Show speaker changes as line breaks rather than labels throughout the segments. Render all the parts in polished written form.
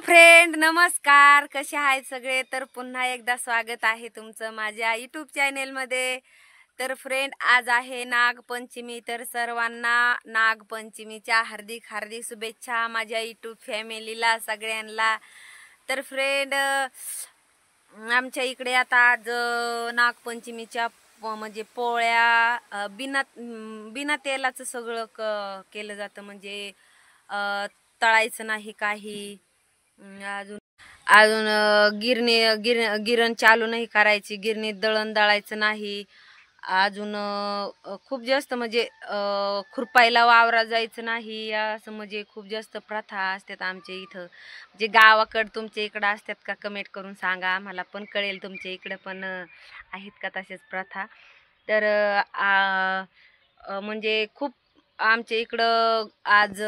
Friend, नमस्कार. कसे आहेत सगळे? तर पुन्हा एकदा स्वागत आहे तुमचं माझ्या यूट्यूब चॅनेलमध्ये. तर फ्रेंड, आज आहे नागपंचमी. तर सर्वांना नागपंचमीच्या हार्दिक हार्दिक शुभेच्छा माझ्या यूट्यूब फॅमिलीला सगळ्यांना. तर फ्रेंड, आमच्या इकडे आता आज नागपंचमीच्या म्हणजे पोळ्या बिना तेलाचं सगळं केलं जातं. म्हणजे तळायचं नाही काही. अजून अजून गिरण चालू नाही करायची, गिरणीत दळण दळायचं नाही. अजून खूप जास्त म्हणजे खुरपायला वावरा जायचं नाही, असं म्हणजे खूप जास्त प्रथा असतात आमच्या इथं. जे गावाकडं तुमच्या इकडं असतात का कमेंट करून सांगा, आम्हाला पण कळेल तुमच्या इकडं पण आहेत का तसेच प्रथा. तर म्हणजे खूप आमच्या इकडं आज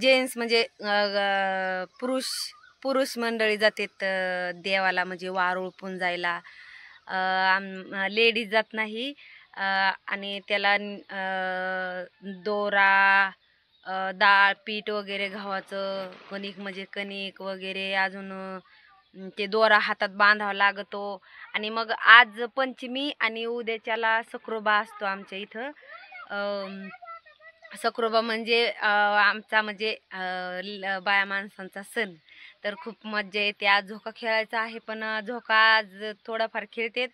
जेंट्स म्हणजे पुरुष मंडळी जातात देवाला, म्हणजे वार उळपून जायला. लेडीज जात नाही. आणि त्याला दोरा, डाळ, पीठ वगैरे गव्हाचं, कणिक वगैरे, अजून ते दोरा हातात बांधावा लागतो. आणि मग आज पंचमी आणि उद्याच्याला सक्रोबा असतो आमच्या इथं. सक्रोबा म्हणजे आमचा म्हणजे बाया माणसांचा सण. तर खूप मज्जा येते. आज झोका खेळायचा आहे, पण झोका आज थोडाफार खेळतेत.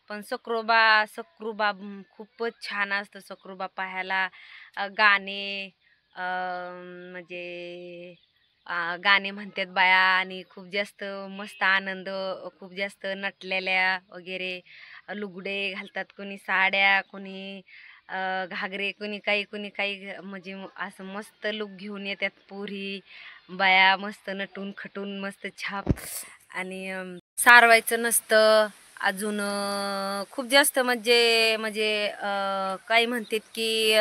पण सक्रोबा खूपच छान असतं. सक्रोबा पाहायला गाणे म्हणजे गाणे म्हणतात बाया, आणि खूप जास्त मस्त आनंद, खूप जास्त नटलेल्या वगैरे लुगडे घालतात. कोणी साड्या, कोणी घागरे, कोणी काही म्हणजे असं मस्त लुक घेऊन येतात पोरी बाया, मस्त नटून खटून मस्त छाप. आणि सारवायचं नसतं. अजून खूप जास्त म्हणजे काही म्हणतात की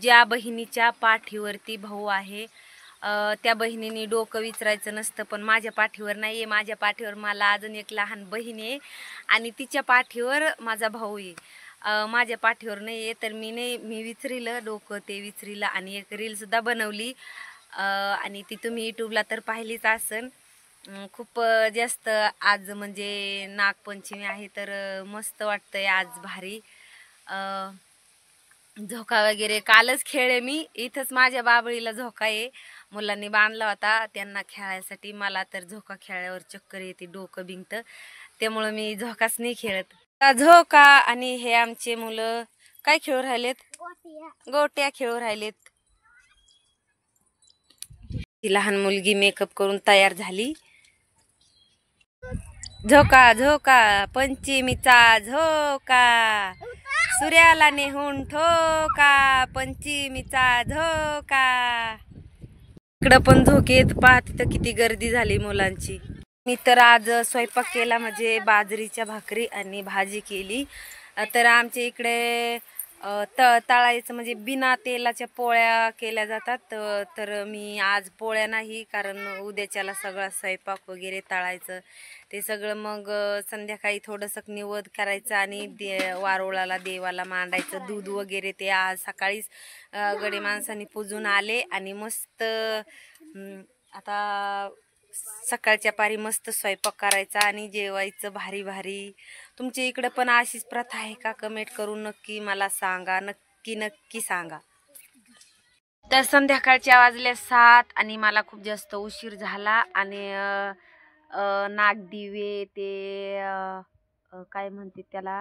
ज्या बहिणीच्या पाठीवरती भाऊ आहे त्या बहिणीने डोकं विचारायचं नसतं. पण माझ्या पाठीवर नाही आहे. माझ्या पाठीवर मला अजून एक लहान बहीण आहे, आणि तिच्या पाठीवर माझा भाऊ आहे. माझ्या पाठीवर नाही आहे. तर मी विचारिलं डोकं, ते विचारिलं, आणि एक रीलसुद्धा बनवली. आणि ती तुम्ही यूट्यूबला तर पाहिलीच असन. खूप जास्त आज म्हणजे नागपंचमी आहे, तर मस्त वाटतंय आज भारी. झोका वगैरे कालच खेळले मी इथंच. माझ्या बाबळीला झोका आहे, मुलांनी बांधला होता त्यांना खेळायसाठी. मला तर झोका खेळल्यावर चक्कर येते, डोकं बिंगतं, त्यामुळं मी झोकाच नाही खेळत. झोका. आणि हे आमचे मुलं काय खेळू राहिलेत? गोट्या खेळू राहिलेत. ती लहान मुलगी मेकअप करून तयार झाली. झोका झोका पंचमीचा झोका, सूर्याला नेहून ठोका, पंचमीचा झोका. इकडं पण झोकेत पहा, तिथं किती गर्दी झाली मुलांची. मी तर आज स्वयंपाक केला, म्हणजे बाजरीच्या भाकरी आणि भाजी केली. तर आमच्या इकडे तळायचं म्हणजे बिना तेलाच्या पोळ्या केल्या जातात. तर मी आज पोळ्या नाही, कारण उद्याच्याला सगळा स्वयंपाक वगैरे तळायचं ते सगळं. मग संध्याकाळी थोडंसं निवद करायचं आणि वारुळाला देवाला मांडायचं. दूध वगैरे ते आज सकाळीच गडी माणसांनी पूजून आले, आणि मस्त आता सकाळच्या पारी मस्त स्वयंपाक करायचा आणि जेवायचं भारी भारी. तुमच्या इकडे पण अशीच प्रथा आहे का? कमेंट करून नक्की मला सांगा, नक्की सांगा. तर संध्याकाळच्या वाजल्या 7 आणि मला खूप जास्त उशीर झाला. आणि नागदिवे ते काय म्हणते त्याला,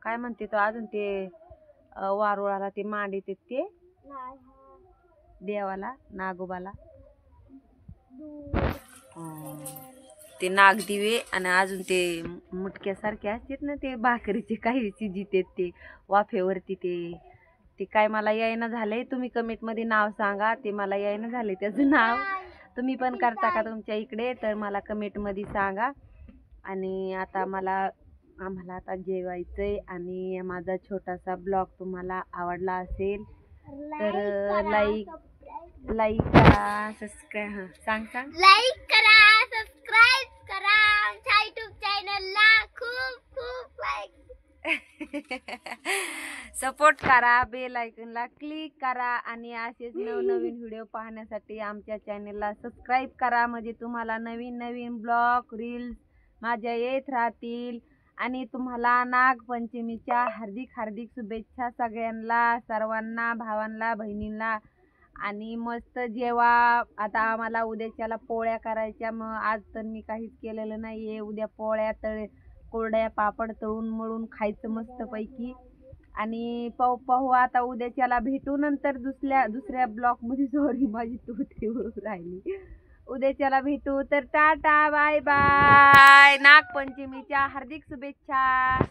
काय म्हणते तो अजून, ते वारुळाला ते मांडते ते देवाला, नागोबाला, ते नागदिवे. आणि अजून ते मुटक्यासारखे असतात ना, ते भाकरीचे काही शिजितेत ते वाफेवरती, ते काय मला यायनं झालंय. तुम्ही कमेंटमध्ये नाव सांगा, ते मला यायनं झालंय त्याचं नाव. तुम्ही पण करता का तुमच्या इकडे? तर मला कमेंटमध्ये सांगा. आणि आता आम्हाला आता जेवायचंय. आणि माझा छोटासा ब्लॉग तुम्हाला आवडला असेल तर लाईक करा, सबस्क्राईब
लाईक करा, सबस्क्राईब करा. आमच्या YouTube चॅनलला खूप लाईक.
सपोर्ट करा, बेल आयकनला क्लिक करा आणि असेच नवनवीन व्हिडिओ पाहण्यासाठी आमच्या चॅनेलला सबस्क्राईब करा. म्हणजे तुम्हाला नवीन नवीन ब्लॉग रील्स माझ्या येत राहतील. आणि तुम्हाला नागपंचमीच्या हार्दिक हार्दिक शुभेच्छा सगळ्यांना, सर्वांना, भावांना, बहिणींना. आणि मस्त जेवा. आता आम्हाला उद्याच्याला पोळ्या करायच्या. मग आज तर मी काहीच केलेलं नाहीये. उद्या पोळ्या कोरड्या पापड तळून मळून खायचं मस्त पैकी. आणि पाहू आता उद्याच्याला भेटू नंतर दुसऱ्या ब्लॉक मध्ये. सॉरी माझी तूती राहिली. उद्याच्याला भेटू. तर टाटा बाय बाय. नागपंचमीच्या हार्दिक शुभेच्छा.